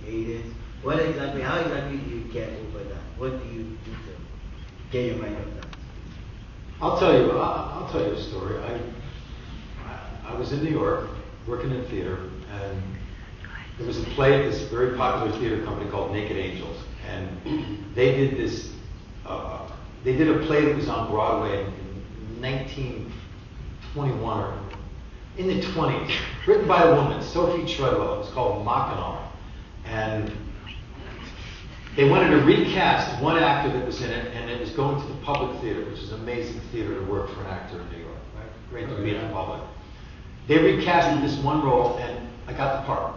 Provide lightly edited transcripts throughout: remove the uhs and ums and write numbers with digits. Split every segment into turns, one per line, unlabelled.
haters. How exactly do you get over that? What do you do to get your mind off that?
I'll tell you a story. I was in New York working in theater, and there was a play at this very popular theater company called Naked Angels, and they did this. They did a play that was on Broadway in 1921 or in the 20s, written by a woman, Sophie Treadwell. It was called Mackinac, and they wanted to recast one actor that was in it, and it was going to the public theater, which is an amazing theater to work for an actor in New York. Right? Great to be in the public. They recasted this one role, and I got the part.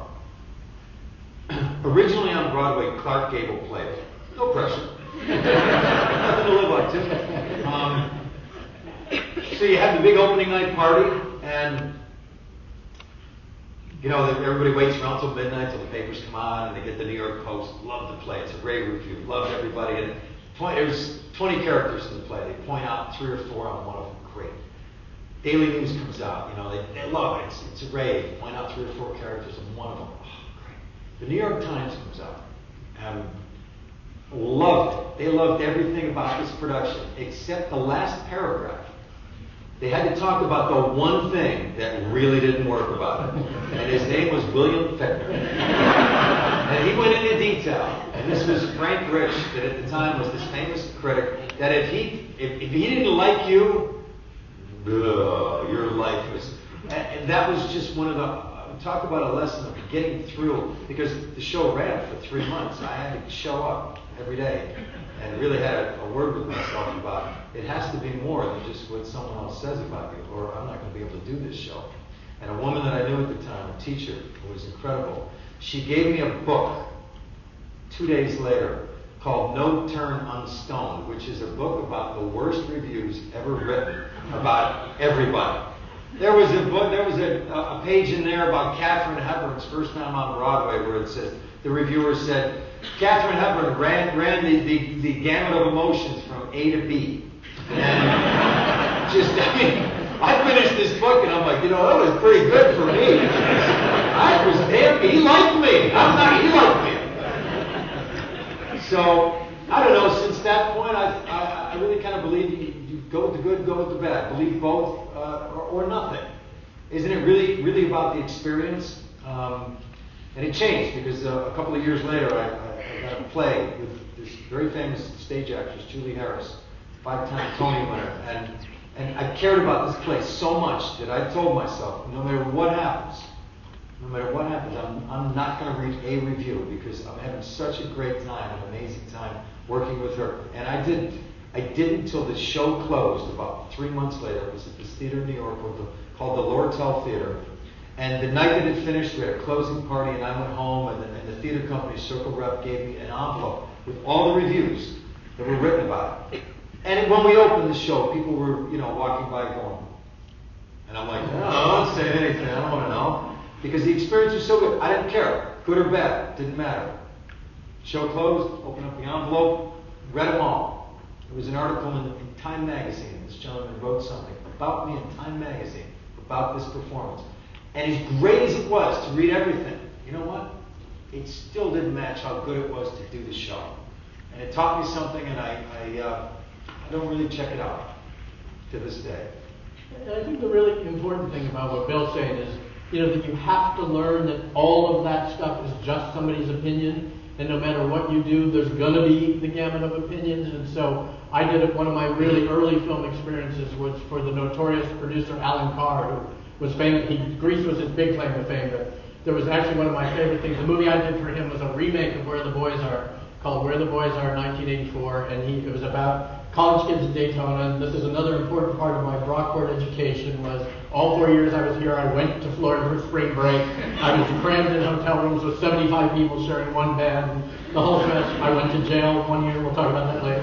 Originally on Broadway, Clark Gable played it. No pressure. Nothing to live up to. So you have the big opening night party, and you know, everybody waits around till midnight till the papers come on, and they get the New York Post. Love the play. It's a rave review. Loved everybody. And there's 20 characters in the play. They point out 3 or 4 on one of them. Great. Daily News comes out. You know, they love it. It's a rave. Point out 3 or 4 characters on one of them. Oh, great. The New York Times comes out. Loved it. They loved everything about this production except the last paragraph. They had to talk about the one thing that really didn't work about it. And his name was William Fichtner. And he went into detail. And this was Frank Rich, that at the time was this famous critic, that if he didn't like you, your life was... And that was just one of the... Talk about a lesson of getting through, because the show ran for 3 months. I had to show up every day and really had a word with myself about it has to be more than just what someone else says about you, or I'm not going to be able to do this show. And a woman that I knew at the time, a teacher who was incredible, she gave me a book 2 days later called No Turn Unstoned, which is a book about the worst reviews ever written about everybody. There was a page in there about Katharine Hepburn's first time on Broadway where it says, the reviewer said, Katharine Hepburn ran the gamut of emotions from A to B. And just, I mean, I finished this book and I'm like, you know, that was pretty good for me. I was damn, he liked me. He liked me. So, I don't know, since that point, I really kind of believe you go with the good, go with the bad. Believe both or nothing. Isn't it really about the experience? And it changed because a couple of years later, I got a play with this very famous stage actress, Julie Harris, 5-time Tony winner. And I cared about this play so much that I told myself, no matter what happens, I'm not going to read a review because I'm having such a great time, an amazing time working with her. And I didn't until the show closed about 3 months later. It was at this theater in New York called the Lortel Theater. And the night that it finished, we had a closing party, and I went home, and the theater company, Circle Rep, gave me an envelope with all the reviews that were written about it. And when we opened the show, people were, you know, walking by going, and I'm like, no, I don't say anything, I don't want to know. Because the experience was so good. I didn't care, good or bad, didn't matter. Show closed, opened up the envelope, read them all. There was an article in Time Magazine. This gentleman wrote something about me in Time Magazine, about this performance. And as great as it was to read everything, you know what? It still didn't match how good it was to do the show. And it taught me something, and I don't really check it out to this day.
And I think the really important thing about what Bill's saying is, you know, that you have to learn that all of that stuff is just somebody's opinion, and no matter what you do, there's going to be the gamut of opinions. And so I did it. One of my really early film experiences was for the notorious producer Alan Carr, who was famous. Grease was his big claim to fame, but there was actually one of my favorite things. The movie I did for him was a remake of Where the Boys Are, called Where the Boys Are, 1984, and it was about college kids in Daytona. And this is another important part of my Brockport education. Was all 4 years I was here, I went to Florida for spring break. I was crammed in hotel rooms with 75 people sharing one bed. And the whole stretch. I went to jail 1 year. We'll talk about that later.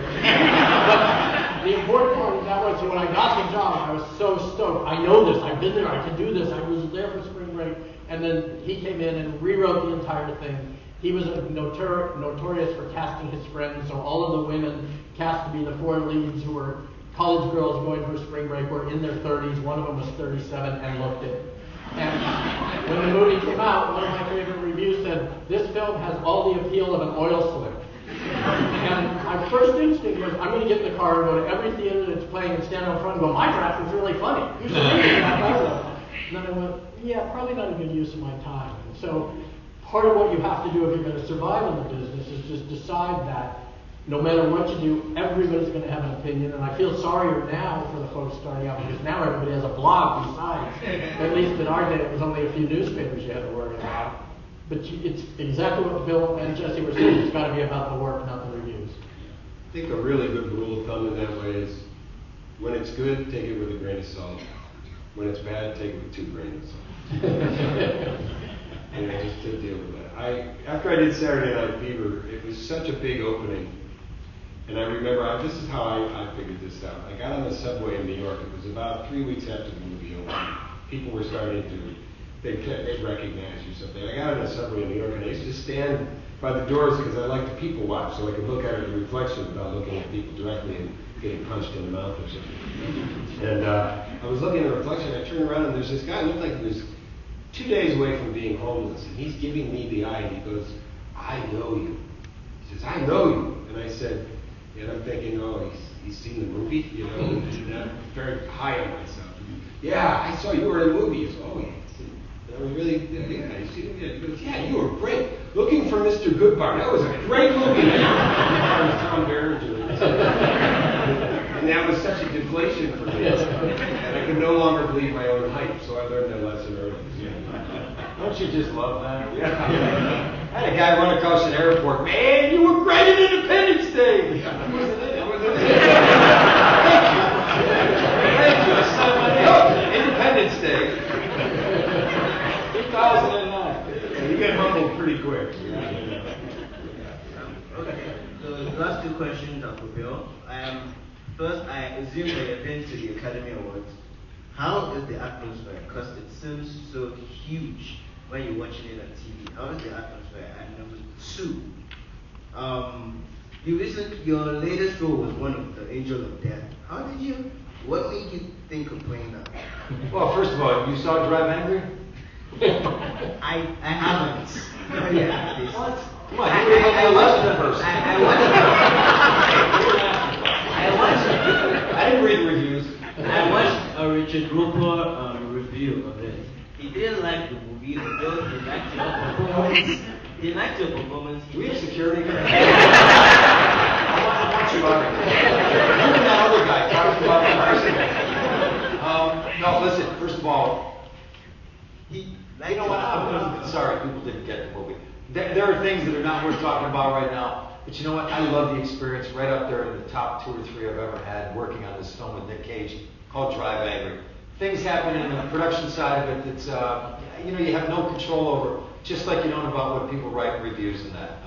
But the important part of that was, so when I got the job, I was so stoked. I know this. I've been there. I can do this. I was there for spring break. And then he came in and rewrote the entire thing. He was notorious for casting his friends, so all of the women cast to be the 4 leads who were college girls going for spring break were in their 30s. One of them was 37 and looked it. And when the movie came out, one of my favorite reviews said, said, this film has all the appeal of an oil slick. And my first instinct was, I'm going to get in the car and go to every theater that's playing and stand out front and go, my draft was really funny. You should read it that also. And then I went, yeah, probably not a good use of my time. And so part of what you have to do if you're going to survive in the business is just decide that no matter what you do, everybody's going to have an opinion. And I feel sorrier now for the folks starting out because now everybody has a blog besides. At least in our day, it was only a few newspapers you had to worry about. But it's exactly what Bill and Jesse were saying. It's got to be about the work, not the reviews.
I think a really good rule of thumb in that way is when it's good, take it with a grain of salt. When it's bad, take it with 2 grains of salt. And just to deal with that. After I did Saturday Night Fever, it was such a big opening. And I remember, this is how I figured this out. I got on the subway in New York. It was about 3 weeks after the movie opened. People were starting to, they'd recognize you something. I got on the subway in New York, and I used to stand by the doors because I like to people watch, so I could look at the reflection without looking at people directly and getting punched in the mouth or something. And I was looking at the reflection, I turned around, and there's this guy who looked like he was 2 days away from being homeless, and he's giving me the eye, and he goes, I know you. He says, I know you. And I said, and I'm thinking, oh, he's seen the movie, you know, and I'm very high on myself. Yeah, I saw you were in the movie. He goes, oh, yeah. I was really, yeah, you see him? Yeah. He goes, yeah, you were great. Looking for Mr. Goodbar. That was a great movie. Tom Berenger. And that was such a deflation for me. And I could no longer believe my own hype, so I learned that lesson early.
Don't you just love that?
Yeah.
I had a guy run across an airport. Man, you were great at Independence Day.
I wasn't in it.
Thank you. I signed my name. Independence Day. 2009.
You get humbled pretty quick.
Okay, so the last 2 questions are for Bill. First, I assume that you've been to the Academy Awards. How is the atmosphere? Because it seems so huge when you're watching it on TV. How is the atmosphere? And number 2, your latest role was one of the Angel of Death. What made you think of playing that?
Well, first of all, you saw Drive Angry?
I haven't. Yeah,
what? Come on, you were the 11th person. I didn't read the reviews.
I watched a Richard Roper review of it. He didn't like the movie, although he liked your performance. He liked your performance.
Do we have security here? I want you on it. You and that other guy talking about the person. No, listen, first of all, you know what? I'm sorry, people didn't get the movie. There are things that are not worth talking about right now. But you know what? I love the experience right up there in the top 2 or 3 I've ever had working on this film with Nick Cage called Drive Angry. Things happen in the production side of it that's, you have no control over, just like you don't about what people write in reviews and that.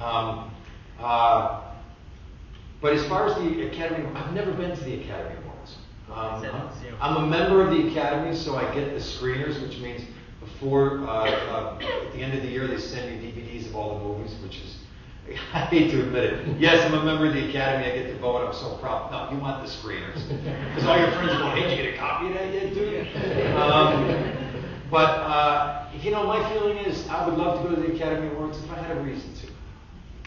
But as far as the Academy, I've never been to the Academy Awards. I'm a member of the Academy, so I get the screeners, which means before, at the end of the year, they send you DVDs of all the movies, which is, I hate to admit it. Yes, I'm a member of the Academy. I get to vote. I'm so proud. No, you want the screeners. Because all your friends go, hey, did you get a copy of that yet, dude? My feeling is I would love to go to the Academy Awards if I had a reason to.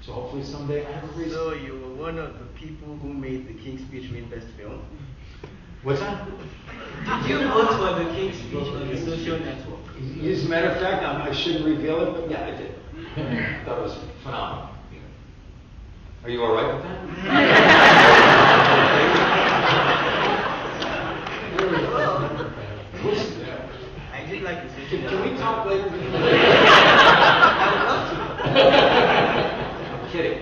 So hopefully someday I have a reason.
So you were one of the people who made The King's Speech win Best Film?
What's that?
Did you vote for The King's Speech on the social network?
As a matter of fact, I shouldn't reveal it, but yeah, I did. I thought it was phenomenal. Are you all right with that?
I did like the social
Can we talk later?
I would love to.
I'm kidding.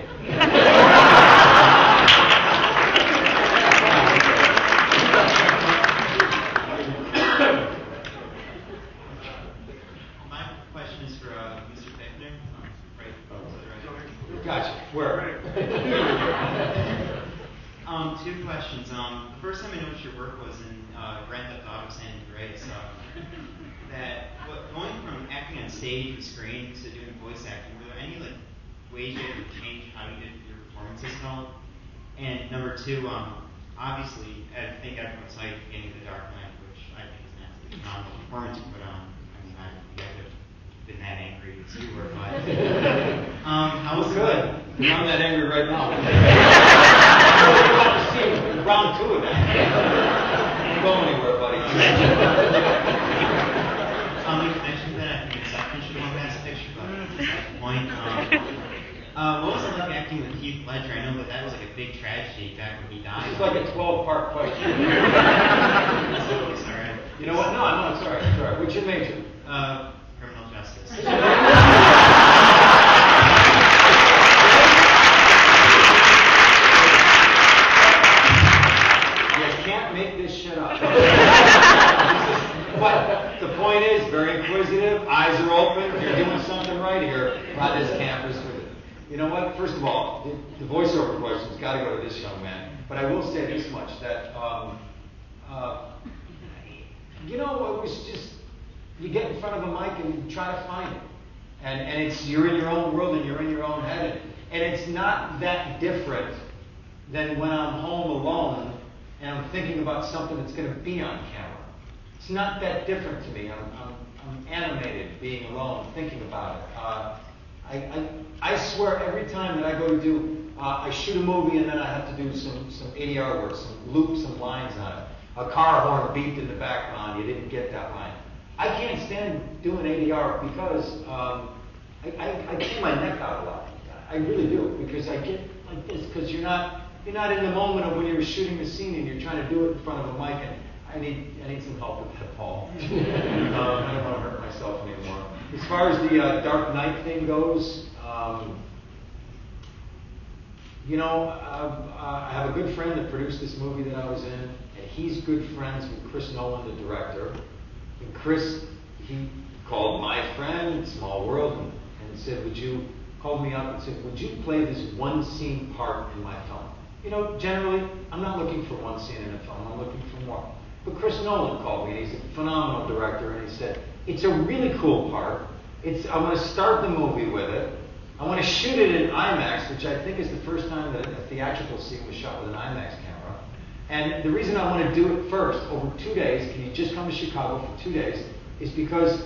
My question is for Mr. Fichtner.
Gotcha. Where?
2 questions. The first time I noticed your work was in Grand Theft Auto San Andreas. Going from acting on stage and screen to doing voice acting, were there any ways you had to change how you did your performances at all? And number 2, obviously, I think everyone saw you beginning of The Dark Knight, which I think is an absolutely phenomenal performance you put on. I mean, you guys have been that angry as you were, but
Well, good. I'm not angry right now. I'm about to see round 2 of that. Don't go anywhere, buddy.
You mentioned that I think it's definition of Best Picture, but that's the point. What was it like acting with Heath Ledger? I know that was like a big tragedy back when he died.
It's like a 12-part question.
Sorry.
You know what? No, it's all right. It's all right. What's your major?
Criminal justice.
You can't make this shit up. But the point is, very inquisitive, eyes are open, you're doing something right here on this campus. You know what? First of all, the voiceover question's got to go to this young man. But I will say this much, that, it was just, you get in front of a mic and you try to find it. And it's, you're in your own world and you're in your own head. And it's not that different than when I'm home alone and I'm thinking about something that's going to be on camera. It's not that different to me. I'm animated being alone, thinking about it. I swear every time that I go to do, I shoot a movie and then I have to do some ADR work, some loops, some lines on it. A car horn beeped in the background, you didn't get that line. I can't stand doing ADR because I pull my neck out a lot. I really do, because I get like this, because you're not in the moment of when you're shooting the scene and you're trying to do it in front of a mic, and I need some help with that, Paul. I don't want to hurt myself anymore. As far as the Dark Knight thing goes, I have a good friend that produced this movie that I was in, and he's good friends with Chris Nolan, the director. And Chris, he called my friend, Small World, and said, called me up and said, would you play this one scene part in my film? Generally, I'm not looking for one scene in a film, I'm looking for more. But Chris Nolan called me, and he's a phenomenal director, and he said, it's a really cool part. I'm going to start the movie with it. I want to shoot it in IMAX, which I think is the first time that a theatrical scene was shot with an IMAX camera. And the reason I want to do it first, over 2 days, can you just come to Chicago for 2 days, is because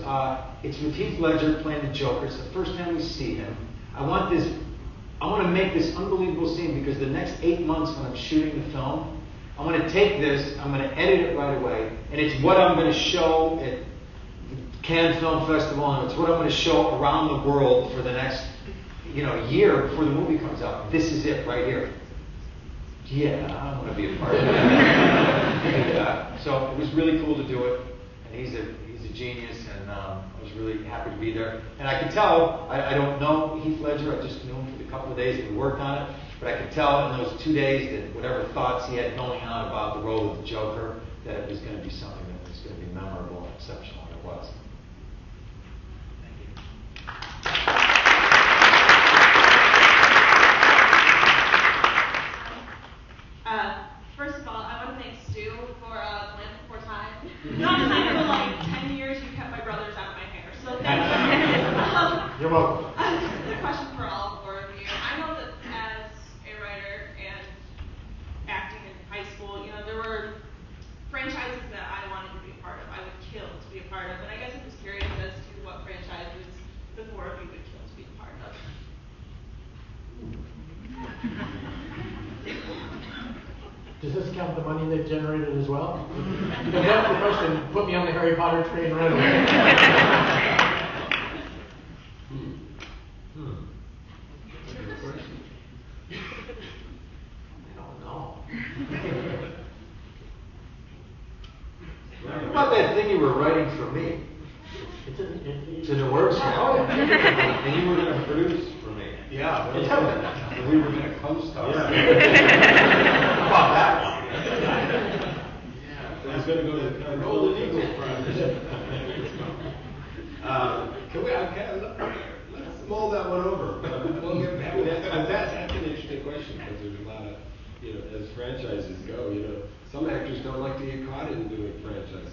it's with Heath Ledger playing the Joker. It's the first time we see him. I want to make this unbelievable scene, because the next 8 months when I'm shooting the film, I'm going to take this, I'm going to edit it right away, and it's what I'm going to show at the Cannes Film Festival, and it's what I'm going to show around the world for the next year before the movie comes out. This is it right here. Yeah, I want to be a part of that. So it was really cool to do it, and he's a genius, and I was really happy to be there. And I could tell, I don't know Heath Ledger, I just knew him for the couple of days that we worked on it, but I could tell in those 2 days that whatever thoughts he had going on about the role of the Joker, that it was going to be something that was going to be memorable and exceptional, and it was.
Thank you.
First of all, I want to thank Stu for playing before time. Not because I know, like 10 years you kept my brothers out of my hair, so thank you.
You're welcome.
The question for all 4 of you. I know that as a writer and acting in high school, there were franchises that I wanted to be a part of. I would kill to be a part of, and I guess I'm just curious as to what franchises the 4 of you would kill to be a part of.
Does this count the money they've generated as well? If that's the question, put me on the Harry Potter train right away. I don't know.
What about that thing you were writing for me? It's in the works now.
Oh, yeah.
And you were going to produce for me.
Yeah,
It's happening.
and we were going to co-star.
How about that one?
I was going to go to the Golden Eagle Prize. Let's mull that one over. We'll get back to that. That's an interesting question, because there's a lot of, as franchises go, some actors don't like to get caught in doing franchises.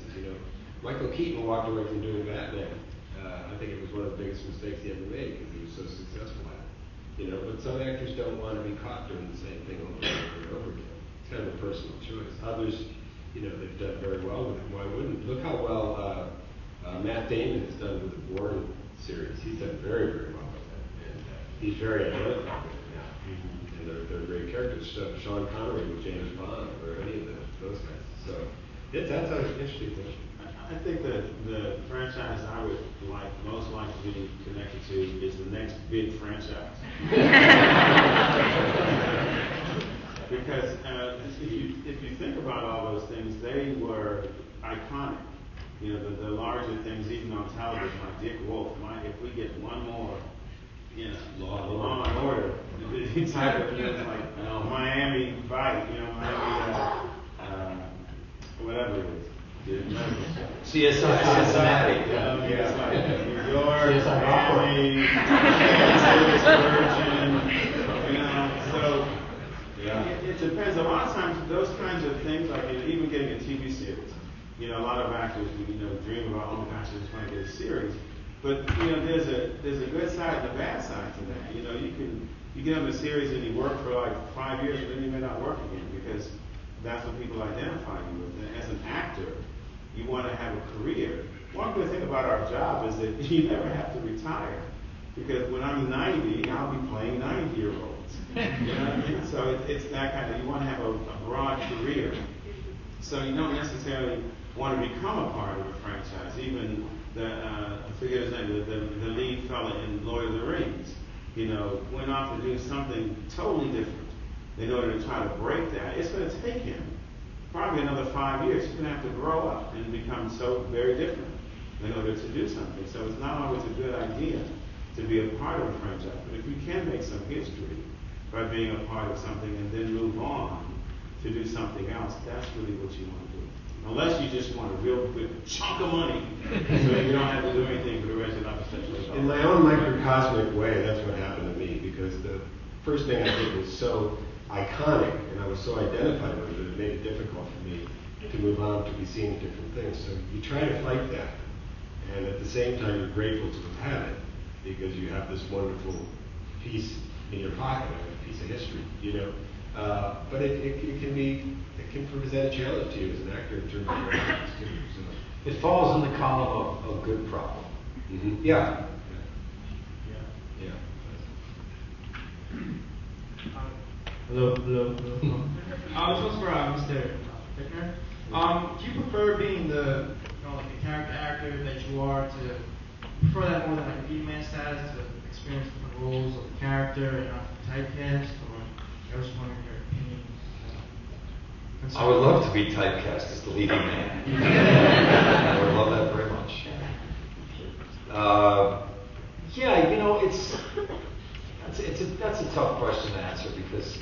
Michael Keaton walked away from doing Batman. I think it was one of the biggest mistakes he ever made, because he was so successful at it. But some actors don't want to be caught doing the same thing over and over and over again. It's kind of a personal choice. Others, they've done very well with it. Why wouldn't? Look how well Matt Damon has done with the Bourne series. He's done very, very well with that. And he's very athletic. And they're great characters. Sean Connery with James Bond, or any of those guys. So that's an interesting question.
I think that the franchise I would most like to be connected to is the next big franchise. Because if you think about all those things, they were iconic. You know, the larger things, even on television, like Dick Wolf. If we get one more, you know, Law and Order, the type of things like Miami Vice, you know, Miami, whatever it is.
CSI Cincinnati.
It's like New York,
CSI
Miami, Virgin, you know. So it depends. A lot of times, those kinds of things, like even getting a TV series. You know, a lot of actors, dream about, oh gosh, I just want to get a series. But there's a good side and a bad side to that. You know, you get on a series and you work for like 5 years, but then you may not work again because that's what people identify you with. And as an actor, you want to have a career. One good thing about our job is that you never have to retire. Because when I'm 90, I'll be playing 90-year-olds. You know what I mean? So it's that kind of, you want to have a broad career. So you don't necessarily want to become a part of a franchise. Even I forget his name, the lead fella in Lord of the Rings, went off to do something totally different in order to try to break that. It's going to take him probably another 5 years. He's going to have to grow up and become so very different in order to do something. So it's not always a good idea to be a part of a franchise. But if you can make some history by being a part of something and then move on to do something else, that's really what you want to do. Unless you just want a real good chunk of money so you don't have to do anything for the rest of your life.
In my own microcosmic way, that's what happened to me, because the first thing I did was so iconic and I was so identified with it, it made it difficult for me to move on, to be seen in different things. So you try to fight that, and at the same time you're grateful to have had it, because you have this wonderful piece in your pocket, a piece of history, but it can present a challenge to you as an actor in terms of your actions too. So.
It falls in the column of good problem.
Mm-hmm.
Yeah.
Hello. This one's for Mr. Fichtner. Do you prefer being the character actor that you are to prefer that more than like a lead man status to experience different roles of the character and not typecast, or I was just wondering your opinion?
I would love to be typecast as the leading man. I would love that very much. That's a tough question to answer, because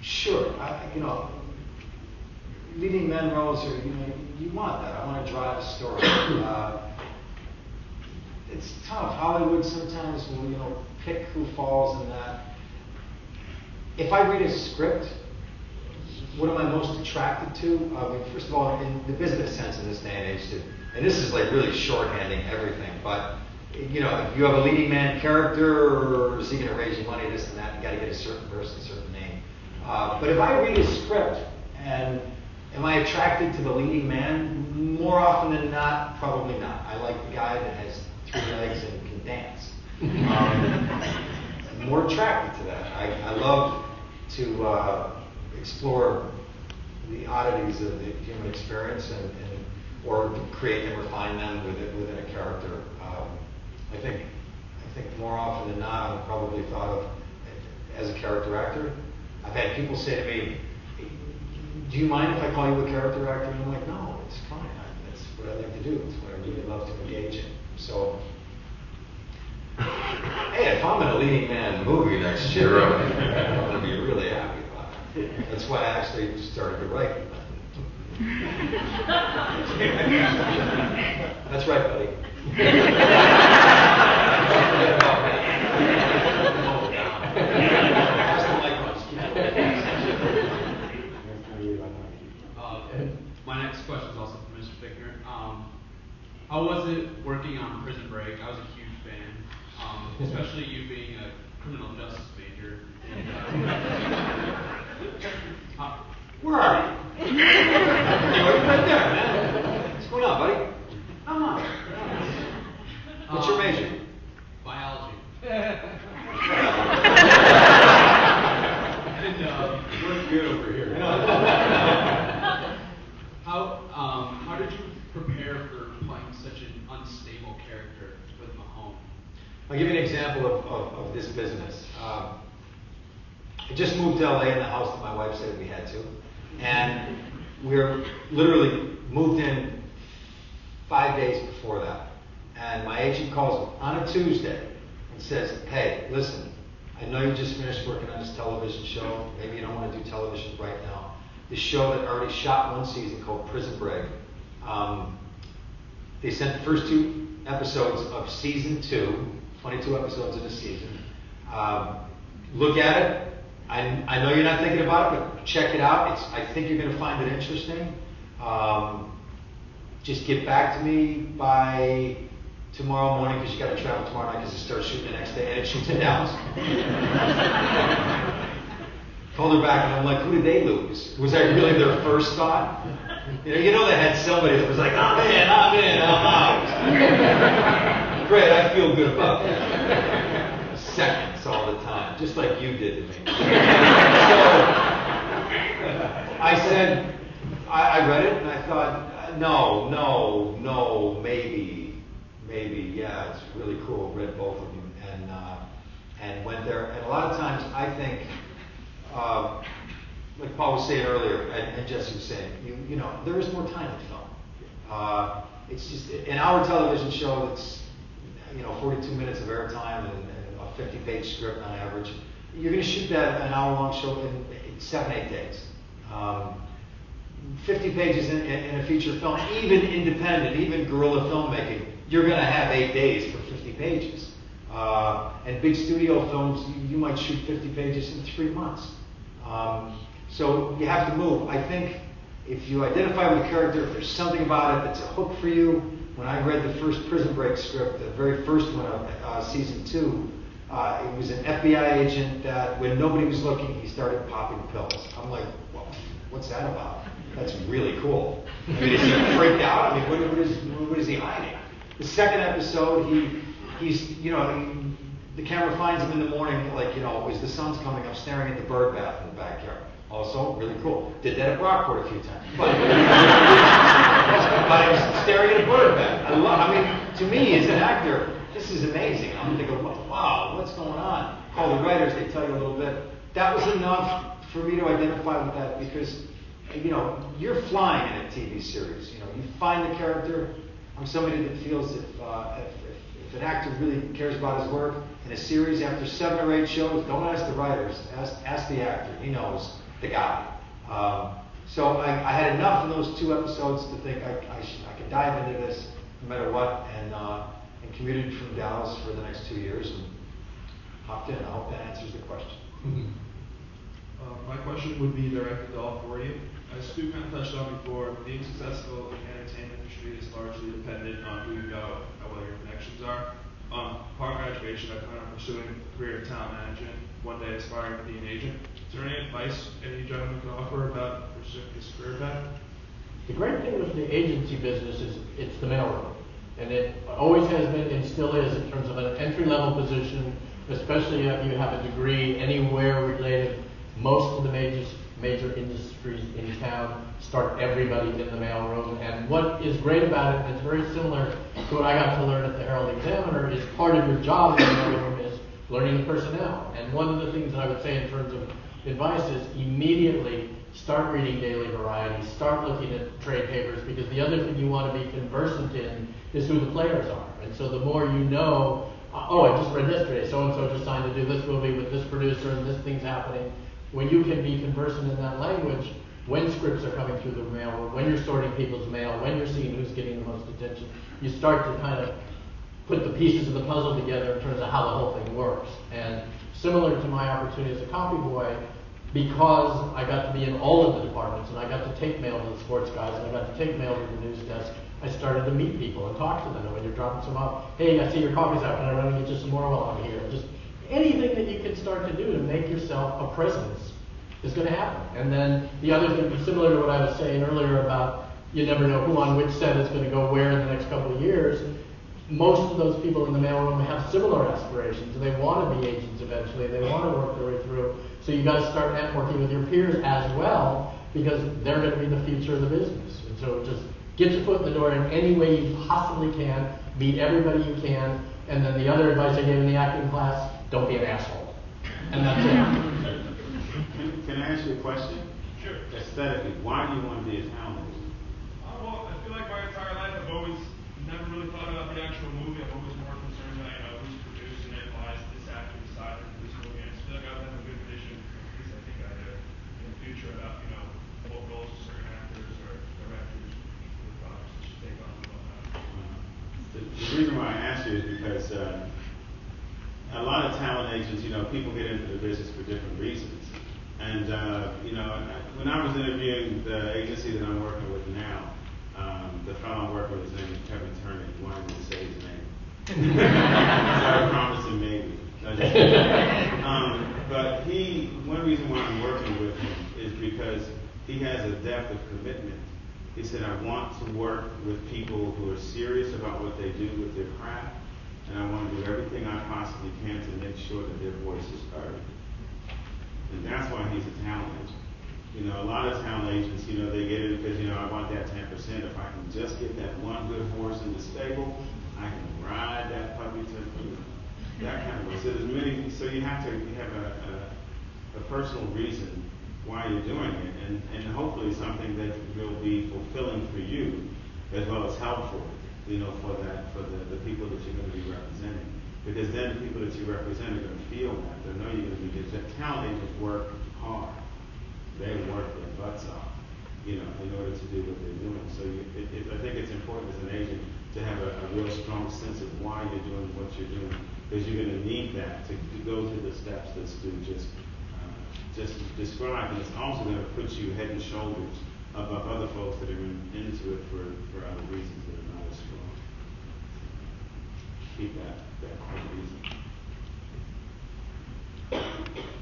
sure, leading men roles are, you want that. I want to drive a story. It's tough. Hollywood sometimes will, pick who falls in that. If I read a script, what am I most attracted to? First of all, in the business sense in this day and age, and this is like really shorthanding everything, but if you have a leading man character, or is he going to raise you money, this and that, you got to get a certain person, a certain name. But if I read a script, and am I attracted to the leading man? More often than not, probably not. I like the guy that has 3 legs and can dance. More attracted to that. I love to explore the oddities of the human experience, or to create and refine them within a character. I think more often than not, I'm probably thought of as a character actor. I've had people say to me, "Do you mind if I call you a character actor?" And I'm like, "No, it's fine. That's what I like to do. It's what I really love to engage in." So, hey, if I'm in a leading man movie next year, I'm going to be really happy about it. That's why I actually started to write. That's right, buddy.
My next question is also for Mr. Fichtner. How was it working on Prison Break? I was a huge fan, especially you being a criminal justice major.
Where are you? You're right there, man. What's going on, buddy? Come on. What's your major?
Biology.
I'll give you an example of this business. I just moved to LA in the house that my wife said we had to. And we're literally moved in 5 days before that. And my agent calls me on a Tuesday and says, hey, listen, I know you just finished working on this television show. Maybe you don't want to do television right now. The show that already shot 1 season called Prison Break. They sent the first 2 episodes of season 2, 22 episodes in a season. Look at it. I know you're not thinking about it, but check it out. I think you're going to find it interesting. Just get back to me by tomorrow morning, because you got to travel tomorrow night because it starts shooting the next day, and it shoots in Dallas. Called her back, and I'm like, who did they lose? Was that really their first thought? You know they had somebody that was like, I'm in, I'm out. Great, I feel good about that. Seconds all the time, just like you did to me. So I said, I read it, and I thought, no, maybe, yeah, it's really cool. Read both of them, and went there. And a lot of times, I think, like Paul was saying earlier, and Jesse was saying, you know, there is more time in film. It's just an hour television show that's, 42 minutes of airtime and a 50-page script on average. You're going to shoot that an hour-long show in 7-8 days. 50 pages in a feature film, even independent, even guerrilla filmmaking, you're going to have 8 days for 50 pages. And big studio films, you might shoot 50 pages in 3 months. So you have to move. I think if you identify with the character, if there's something about it that's a hook for you. When I read the first Prison Break script, the very first one of season 2, it was an FBI agent that when nobody was looking, he started popping pills. I'm like, well, what's that about? That's really cool. I mean, is he freaked out? I mean, what is he hiding? The second episode, he's the camera finds him in the morning, like, as the sun's coming up, staring at the bird bath in the backyard. Also, really cool. Did that at Brockport a few times. But I was staring at a bird bath. To me, as an actor, this is amazing. I'm thinking, wow, what's going on? Call the writers, they tell you a little bit. That was enough for me to identify with that because, you're flying in a TV series. You find the character. I'm somebody that feels if an actor really cares about his work in a series after 7 or 8 shows, don't ask the writers, ask the actor. He knows the guy. So I had enough in those 2 episodes to think I could dive into this no matter what, and commuted from Dallas for the next 2 years and hopped in. I hope that answers the question.
My question would be directed to all 4 of you. As Stu kind of touched on before, being successful in the entertainment industry is largely dependent on who you know and what your connections are. Upon graduation, I plan on pursuing a career in talent management, one day aspiring to be an agent. Is there any advice any gentleman can offer about pursuing this career path?
The great thing with the agency business is it's the mailroom. And it always has been and still is in terms of an entry-level position, especially if you have a degree anywhere related. Most of the major industries in town start everybody in the mailroom. And what is great about it, and it's very similar to what I got to learn at the Herald Examiner, is part of your job in the mailroom is learning the personnel. And one of the things that I would say in terms of advice is immediately start reading Daily Variety, start looking at trade papers, because the other thing you want to be conversant in is who the players are. And so the more you know, I just read yesterday, so-and-so just signed to do this movie with this producer and this thing's happening. When you can be conversant in that language, when scripts are coming through the mail, or when you're sorting people's mail, when you're seeing who's getting the most attention, you start to kind of put the pieces of the puzzle together in terms of how the whole thing works. And similar to my opportunity as a copy boy, because I got to be in all of the departments, and I got to take mail to the sports guys, and I got to take mail to the news desk, I started to meet people and talk to them. And when you're dropping some off, hey, I see your coffee's out, can I run and get you some more while I'm here? Just anything that you can start to do to make yourself a presence is going to happen. And then the other thing, similar to what I was saying earlier about you never know who on which set is going to go where in the next couple of years, most of those people in the mailroom have similar aspirations. They want to be agents eventually. They want to work their way through. So you got to start networking with your peers as well, because they're going to be the future of the business. And so just get your foot in the door in any way you possibly can. Meet everybody you can. And then the other advice I gave in the acting class, don't be an asshole. And that's it.
Can I ask you a question?
Sure.
Aesthetically, why do you want to be a talent agent?
Well, I feel like my entire life I've always never really thought about the actual movie. I'm always more concerned about, who's producing it, why is this actor decided for this movie. I just feel like I would have a good vision, at least I think I do, in the future about, what roles certain actors or directors would probably should take on and whatnot.
The reason why I ask you is because a lot of talent agents, people get into the business for different reasons. And, when I was interviewing the agency that I'm working with now, the fellow I'm working with, his name is Kevin Turner. He wanted me to say his name. So I promised him maybe. But one reason why I'm working with him is because he has a depth of commitment. He said, I want to work with people who are serious about what they do with their craft, and I want to do everything I possibly can to make sure that their voice is heard. And that's why he's a talent agent. A lot of talent agents, they get it because, I want that 10%. If I can just get that one good horse in the stable, I can ride that puppy to, that kind of way. So you have a personal reason why you're doing it, and hopefully something that will be fulfilling for you as well as helpful, for the people that you're going to be representing. Because then the people that you represent are going to feel that. They'll know you're going to be good. Talent agents work hard. They work their butts off, in order to do what they're doing. So I think it's important as an agent to have a real strong sense of why you're doing what you're doing, because you're going to need that to go through the steps that Stu just described. And it's also going to put you head and shoulders above other folks that are into it for other reasons that are not as strong. Keep that reason.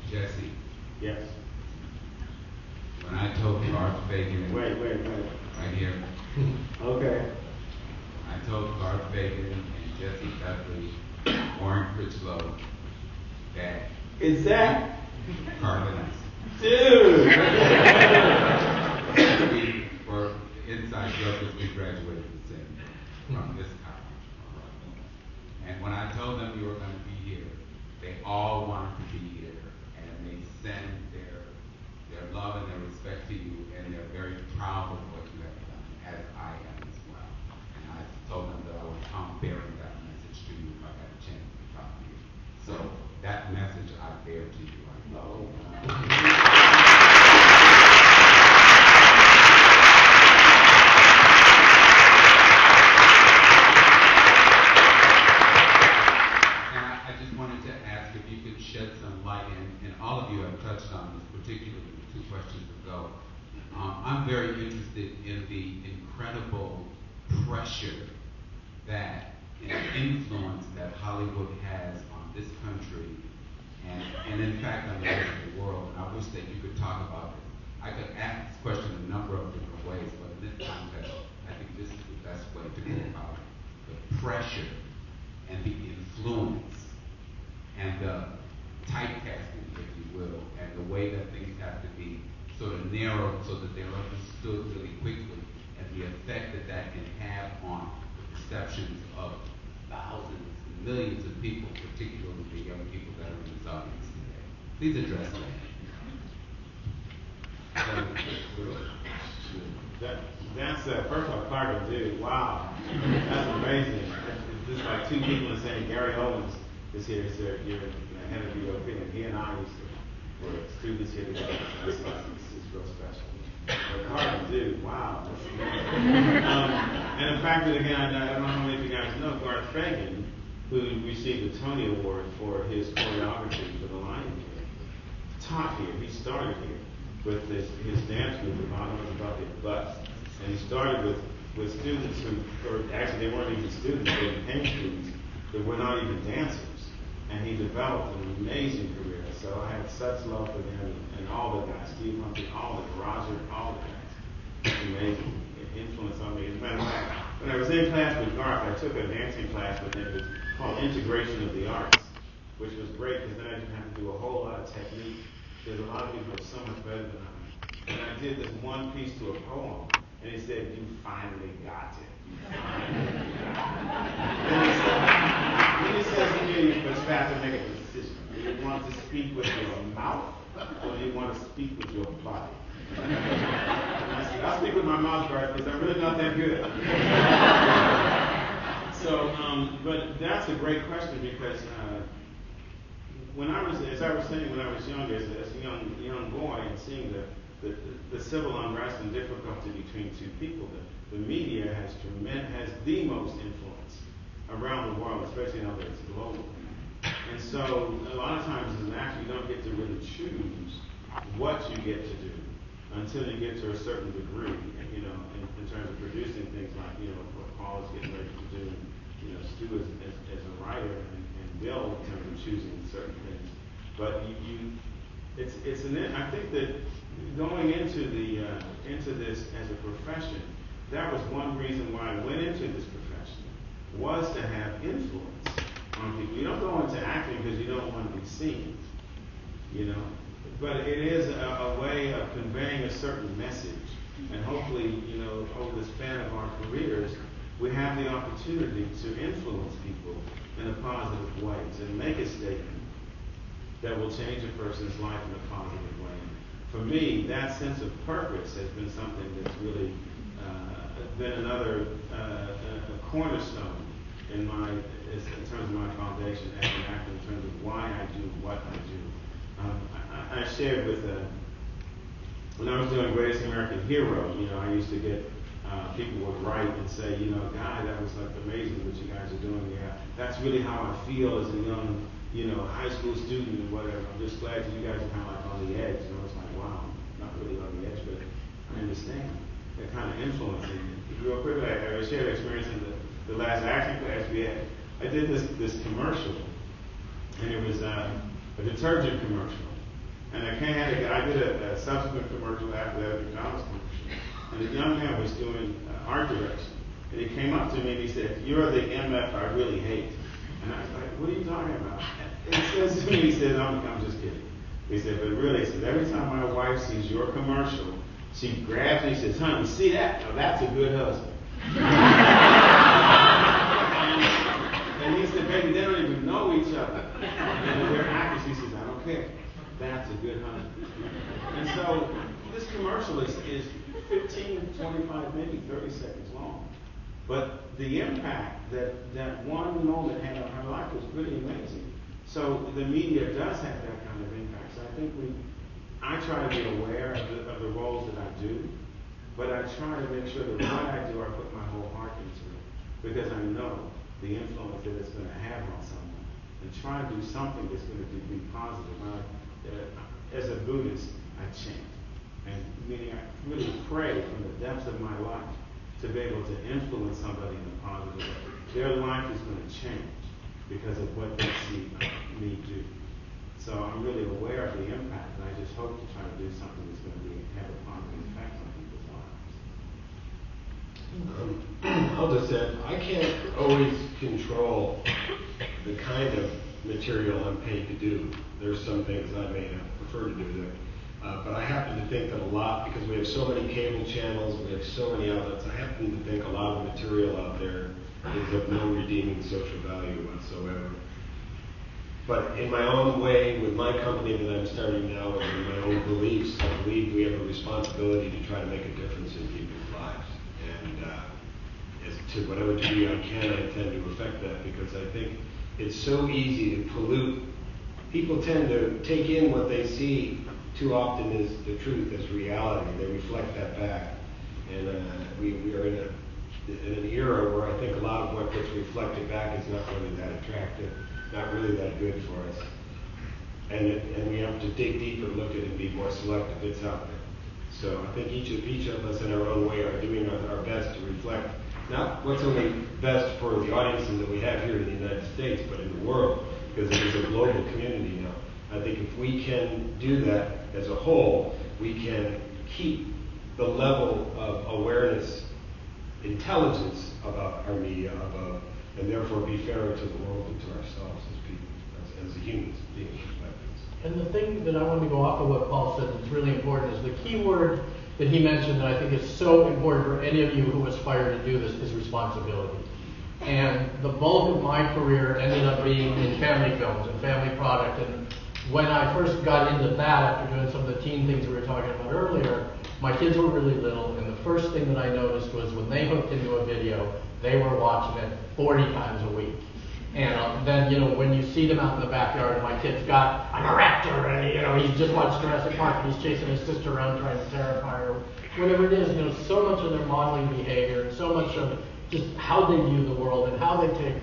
Jesse.
Yes.
When I told Garth Fagan.
Wait.
Right here.
Okay.
I told Garth Fagan and Jesse Guthrie, Warren Critchlow, that.
Is that?
Carbon.
Dude!
For inside jokers, we graduated the same year from this college. And when I told them you were going to be here, they all wanted to be here, and they send their love and their respect to you, and they're very proud of what you have done, as I am as well. And I told them that I would come bearing that message to you if I had a chance to talk to you. So that message I bear to you. I love. I just wanted to ask if you could shed some light, and all of you have touched on this, particularly 2 questions ago. I'm very interested in the incredible pressure that influence that Hollywood has on this country and in fact on the rest of the world. And I wish that you could talk about it. I could ask this question in a number of different ways, but in this context, I think this is the best way to go about it. The pressure and the influence and the typecasting, if you will, and the way that things have to be sort of narrowed so that they're understood really quickly, and the effect that that can have on the perceptions of thousands and millions of people, particularly the young people that are in this audience today. Please address that.
That's first of all, Carter, dude. Wow, that's amazing. It's just like 2 people saying Gary Owens is here, so you're the head of the European, and he and I were students here together. That's real special. But Carter, dude, wow, that's amazing. And in fact, again, I don't know how many of you guys know Garth Fagan, who received the Tony Award for his choreography for The Lion King, taught here. He started here with his dance group, the bottom was about their butts. And he started with students who, or actually they weren't even students, they became students that were not even dancers. And he developed an amazing career. So I had such love for them and all the guys, Steve Humphrey, all the Roger, all the guys. It's amazing. It influenced on me. As a matter of fact, when I was in class with Garth, I took a dancing class with him. It was called Integration of the Arts, which was great because then I didn't have to do a whole lot of technique. There's a lot of people who are so much better than I am. And I did this one piece to a poem, And he said, "You finally got it. You finally got it." Then he says to me, "But you have to make a decision. Do you want to speak with your mouth, or do you want to speak with your body?" And I said, "I'll speak with my mouth first, because I'm really not that good." So, but that's a great question, because when I was younger, as a young boy, and seeing the civil unrest and difficulty between two people, the media has the most influence around the world, especially now that it's global. And so a lot of times as an actor, you don't get to really choose what you get to do until you get to a certain degree, you know, in terms of producing things like, you know, what Paul is getting ready to do, you know, Stu as a writer, and Bill in terms of choosing certain things. But I think that going into this as a profession, that was one reason why I went into this profession, was to have influence on people. You don't go into acting because you don't want to be seen, you know. But it is a way of conveying a certain message. And hopefully, you know, over the span of our careers, we have the opportunity to influence people in a positive way, to make a statement that will change a person's life in a positive way. For me, that sense of purpose has been something that's really been another a cornerstone in terms of my foundation as an actor, in terms of why I do what I do. I shared with when I was doing Greatest American Hero, you know, I used to get people would write and say, you know, "Guy, that was like amazing what you guys are doing. Yeah, that's really how I feel as a young, you know, high school student and whatever. I'm just glad that you guys are kind of like on the edge." You know, it's like, wow, not really on the edge, but I understand that kind of influence. And real quickly, I shared an experience in the last acting class we had. I did this commercial, and it was a detergent commercial. And I did a subsequent commercial after that, a McDonald's commercial. And the young man was doing art direction. And he came up to me and he said, "You're the MF I really hate." And I was like, "What are you talking about?" And he says to me, he said, I'm just kidding. He said, "But really," he said, "every time my wife sees your commercial, she grabs me and says, 'Honey, see that? Now that's a good husband.'" And he said, "Baby, they don't even know each other. And they're actors." He says, "I don't care. That's a good husband." And so this commercial is 15, 25, maybe 30 seconds long. But the impact that one moment had on her life was pretty amazing. So the media does have that kind of impact. So I think I try to be aware of the roles that I do, but I try to make sure that what I do, I put my whole heart into it, because I know the influence that it's going to have on someone, and try to do something that's going to be positive. As a Buddhist, I chant, and meaning I really pray from the depths of my life to be able to influence somebody in a positive way. Their life is going to change because of what they see me do. So I'm really aware of the impact, and I just hope to try to do something that's going to have a positive effect on people's lives.
I'll just add, I can't always control the kind of material I'm paid to do. There's some things I may prefer to do there. But I happen to think that a lot, because we have so many cable channels, we have so many outlets, I happen to think a lot of material out there is of no redeeming social value whatsoever. But in my own way, with my company that I'm starting now, and in my own beliefs, I believe we have a responsibility to try to make a difference in people's lives. And as to whatever degree I can, I intend to affect that, because I think it's so easy to pollute. People tend to take in what they see too often as the truth, as reality. They reflect that back. And we are in an era where I think a lot of what gets reflected back is not really that attractive, not really that good for us. And we have to dig deeper, look at it, and be more selective. It's out there. So I think each of us in our own way are doing our best to reflect not what's only best for the audiences that we have here in the United States, but in the world, because it is a global community now. I think if we can do that as a whole, we can keep the level of awareness, intelligence about our media above, and therefore be fairer to the world and to ourselves as people, as humans, being perspectives.
And the thing that I want to go off of what Paul said that's really important is the key word that he mentioned that I think is so important for any of you who aspire to do this is responsibility. And the bulk of my career ended up being in family films and family product. And when I first got into that, after doing some of the teen things we were talking about earlier, my kids were really little, and the first thing that I noticed was when they hooked into a video, they were watching it 40 times a week. And then, you know, when you see them out in the backyard, and my kid's got a raptor, and, he's just watched Jurassic Park, and he's chasing his sister around trying to terrify her, whatever it is, so much of their modeling behavior, and so much of just how they view the world and how they take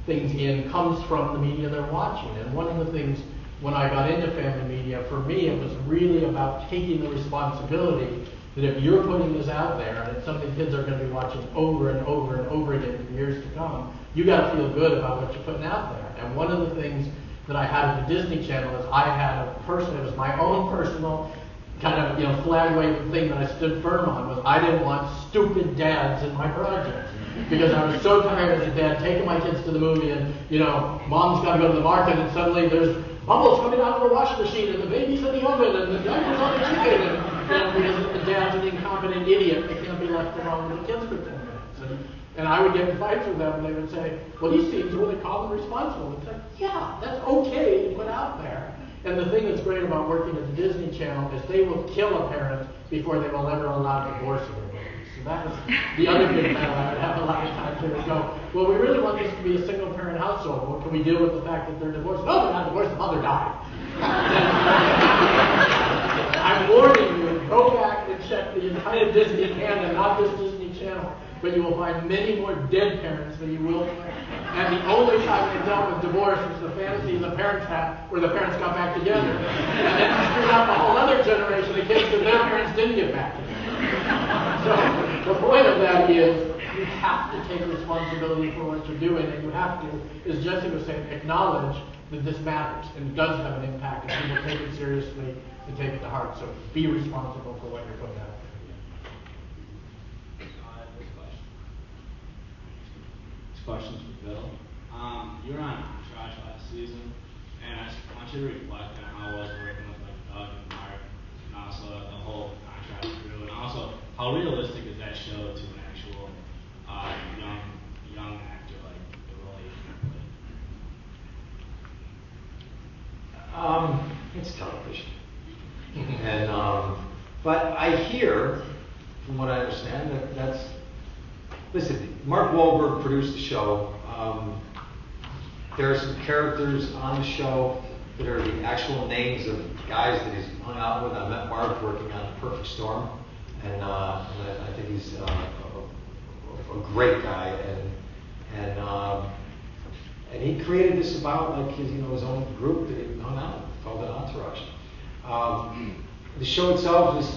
things in comes from the media they're watching. And one of the things when I got into family media, for me, it was really about taking the responsibility that if you're putting this out there and it's something kids are going to be watching over and over and over again for years to come, you got to feel good about what you're putting out there. And one of the things that I had at the Disney Channel is I had a person, it was my own personal kind of, flag waving thing that I stood firm on, was I didn't want stupid dads in my project. Because I was so tired as a dad taking my kids to the movie and, mom's got to go to the market and suddenly there's bubbles coming out of the washing machine and the baby's in the oven and the diaper's on the chicken and because the dad's an incompetent idiot, they can't be left alone with the kids for 10 minutes. And I would get in fights with them and they would say, well, he seems really calm and responsible. It's like, yeah, that's okay to put out there. And the thing that's great about working at the Disney Channel is they will kill a parent before they will ever allow divorce in their movies. So that was the other big battle I would have a lot of times. They would go, well, we really want this to be a single parent household. Well, can we deal with the fact that they're divorced? No, they're not divorced, the mother died. I'm warning you, go back and check the entire Disney canon, not just Disney Channel. But you will find many more dead parents than you will. And the only time they dealt with divorce was the fantasy the parents had, where the parents got back together. And then you screwed out a whole other generation of kids because their parents didn't get back together. So the point of that is you have to take responsibility for what you're doing, and you have to, as Jesse was saying, acknowledge that this matters and it does have an impact, and people take it seriously and take it to heart. So be responsible for what you're putting out.
Questions for Bill. You were on Entourage last season, and I just want you to reflect on how it was working with Doug and Mark, and also the whole Entourage crew, and also how realistic is that show to an actual young actor like the role you play?
It's television, and but I hear, from what I understand, that's. Listen, Mark Wahlberg produced the show. There are some characters on the show that are the actual names of guys that he's hung out with. I met Mark working on The Perfect Storm, and I think he's a great guy. And he created this about like his own group that he hung out with called Entourage. The show itself is.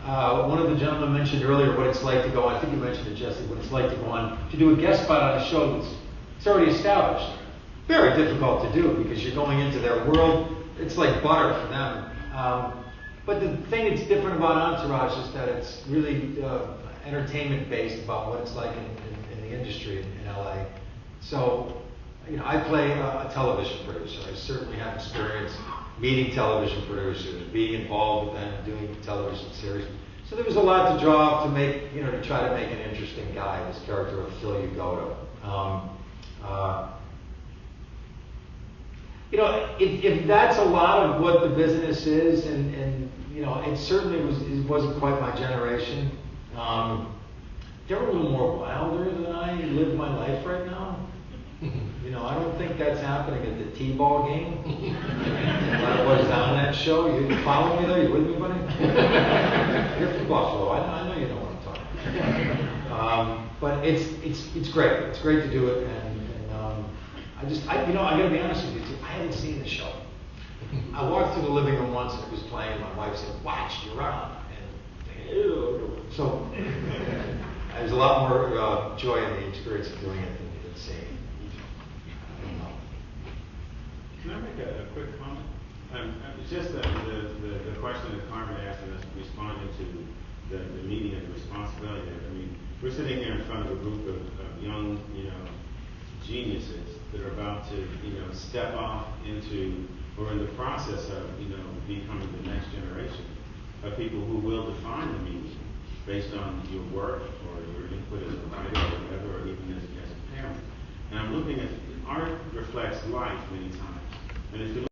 One of the gentlemen mentioned earlier what it's like to go on, I think you mentioned it, Jesse, what it's like to go on, to do a guest spot on a show that's already established. Very difficult to do because you're going into their world. It's like butter for them. But the thing that's different about Entourage is that it's really entertainment-based about what it's like in the industry in LA. So, I play a television producer. I certainly have experience meeting television producers, being involved with them, doing television series. So there was a lot to draw up to make, to try to make an interesting guy, this character of Phil Ugoto. If that's a lot of what the business is, and it certainly it wasn't quite my generation. They're a little more wilder than I live my life right now. I don't think that's happening at the T-ball game. What is on that show? You follow me there? You with me, buddy? You're from Buffalo. I know you know what I'm talking about. But it's great. It's great to do it, and I got to be honest with you too. I hadn't seen the show. I walked through the living room once and it was playing. My wife said, "Watch, you're on." And ew. So there's a lot more joy in the experience of doing it than seeing it.
Can I make a quick comment? It's just the question that Carmen asked and us responding to the meaning of responsibility. I mean, we're sitting here in front of a group of young, geniuses that are about to, step off into, or in the process of, becoming the next generation of of people who will define the meaning based on your work or your input as a writer or whatever, or even as a parent. And I'm looking at art reflects life many times. And if you look